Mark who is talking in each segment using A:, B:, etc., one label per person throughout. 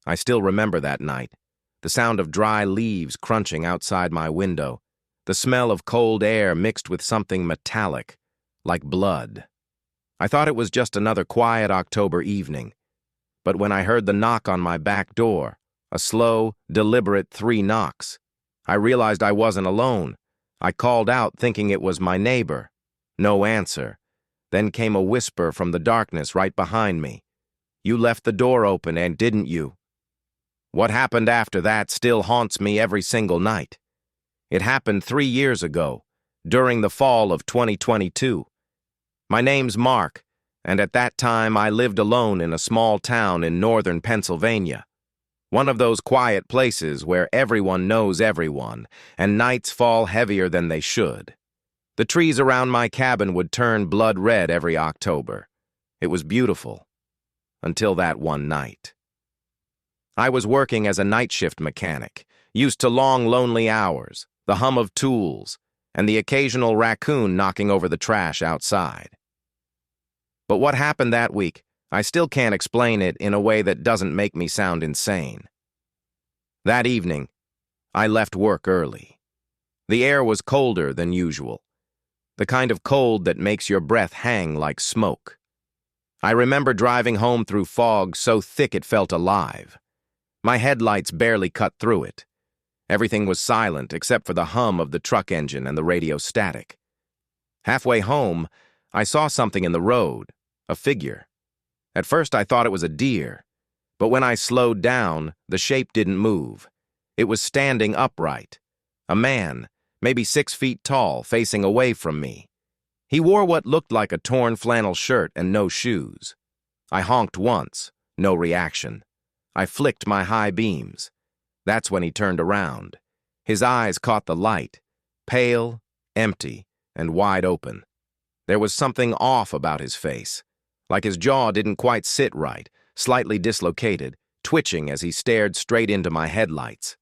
A: I still remember that night. The sound of dry leaves crunching outside my window. The smell of cold air mixed with something metallic, like blood. I thought it was just another quiet October evening. But when I heard the knock on my back door, a slow, deliberate 3 knocks, I realized I wasn't alone. I called out thinking it was my neighbor. No answer. Then came a whisper from the darkness right behind me. "You left the door open, and didn't you?" What happened after that still haunts me every single night. It happened 3 years ago, during the fall of 2022. My name's Mark, and at that time I lived alone in a small town in northern Pennsylvania. One of those quiet places where everyone knows everyone, and nights fall heavier than they should. The trees around my cabin would turn blood red every October. It was beautiful. Until that one night. I was working as a night shift mechanic, used to long, lonely hours, the hum of tools, and the occasional raccoon knocking over the trash outside. But what happened that week, I still can't explain it in a way that doesn't make me sound insane. That evening, I left work early. The air was colder than usual, the kind of cold that makes your breath hang like smoke. I remember driving home through fog so thick it felt alive. My headlights barely cut through it. Everything was silent except for the hum of the truck engine and the radio static. Halfway home, I saw something in the road, a figure. At first I thought it was a deer, but when I slowed down, the shape didn't move. It was standing upright. A man, maybe 6 feet tall, facing away from me. He wore what looked like a torn flannel shirt and no shoes. I honked once, no reaction. I flicked my high beams. That's when he turned around. His eyes caught the light, pale, empty, and wide open. There was something off about his face, like his jaw didn't quite sit right, slightly dislocated, twitching as he stared straight into my headlights.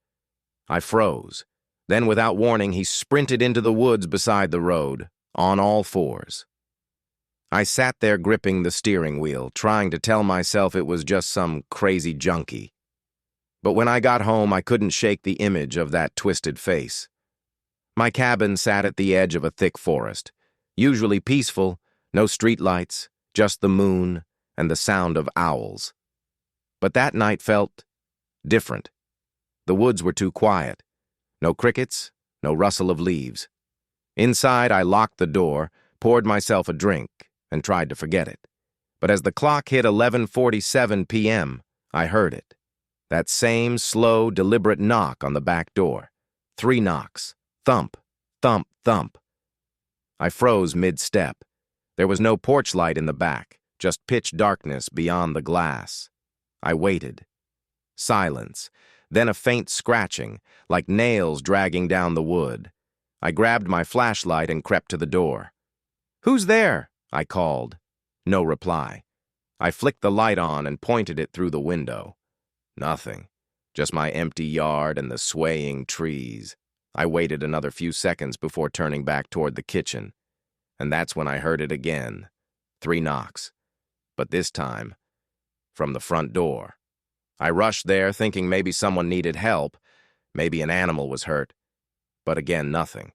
A: I froze. Then, without warning, he sprinted into the woods beside the road, on all fours. I sat there gripping the steering wheel, trying to tell myself it was just some crazy junkie. But when I got home, I couldn't shake the image of that twisted face. My cabin sat at the edge of a thick forest, usually peaceful, no streetlights, just the moon and the sound of owls. But that night felt different. The woods were too quiet. No crickets, no rustle of leaves. Inside, I locked the door, poured myself a drink, and tried to forget it. But as the clock hit 11:47 p.m., I heard it. That same slow, deliberate knock on the back door. 3 knocks. Thump, thump, thump. I froze mid-step. There was no porch light in the back, just pitch darkness beyond the glass. I waited. Silence. Then a faint scratching, like nails dragging down the wood. I grabbed my flashlight and crept to the door. "Who's there?" I called. No reply. I flicked the light on and pointed it through the window. Nothing. Just my empty yard and the swaying trees. I waited another few seconds before turning back toward the kitchen. And that's when I heard it again. 3 knocks. But this time, from the front door. I rushed there thinking maybe someone needed help, maybe an animal was hurt. But again, nothing.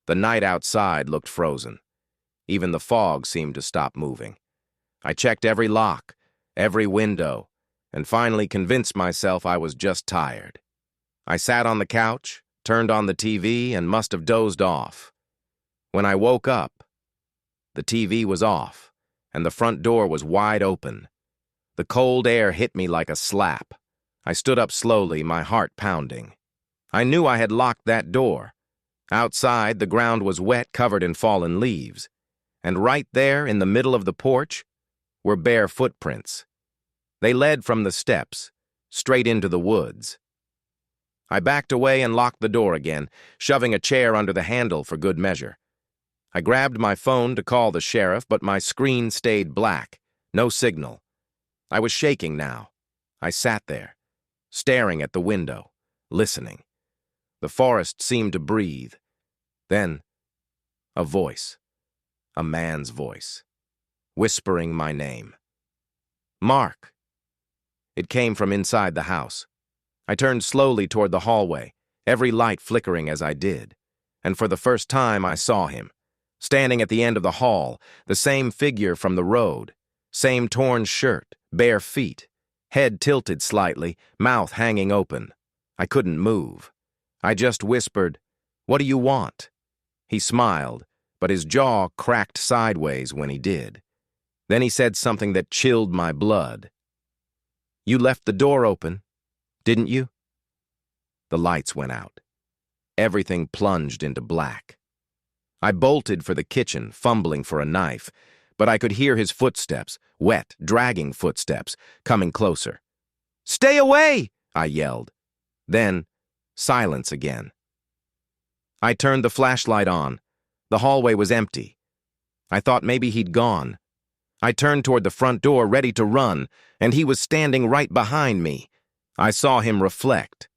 A: The night outside looked frozen. Even the fog seemed to stop moving. I checked every lock, every window, and finally convinced myself I was just tired. I sat on the couch, turned on the TV, and must have dozed off. When I woke up, the TV was off, and the front door was wide open. The cold air hit me like a slap. I stood up slowly, my heart pounding. I knew I had locked that door. Outside, the ground was wet, covered in fallen leaves. And right there, in the middle of the porch, were bare footprints. They led from the steps, straight into the woods. I backed away and locked the door again, shoving a chair under the handle for good measure. I grabbed my phone to call the sheriff, but my screen stayed black, no signal. I was shaking now. I sat there, staring at the window, listening. The forest seemed to breathe. Then, a voice, a man's voice, whispering my name. "Mark." It came from inside the house. I turned slowly toward the hallway, every light flickering as I did. And for the first time, I saw him. Standing at the end of the hall, the same figure from the road. Same torn shirt, bare feet. Head tilted slightly, mouth hanging open. I couldn't move. I just whispered, "What do you want?" He smiled, but his jaw cracked sideways when he did. Then he said something that chilled my blood. "You left the door open, didn't you?" The lights went out. Everything plunged into black. I bolted for the kitchen, fumbling for a knife, but I could hear his footsteps, wet, dragging footsteps, coming closer. "Stay away!" I yelled. Then, silence again. I turned the flashlight on. The hallway was empty. I thought maybe he'd gone. I turned toward the front door, ready to run, and he was standing right behind me. I saw him reflect,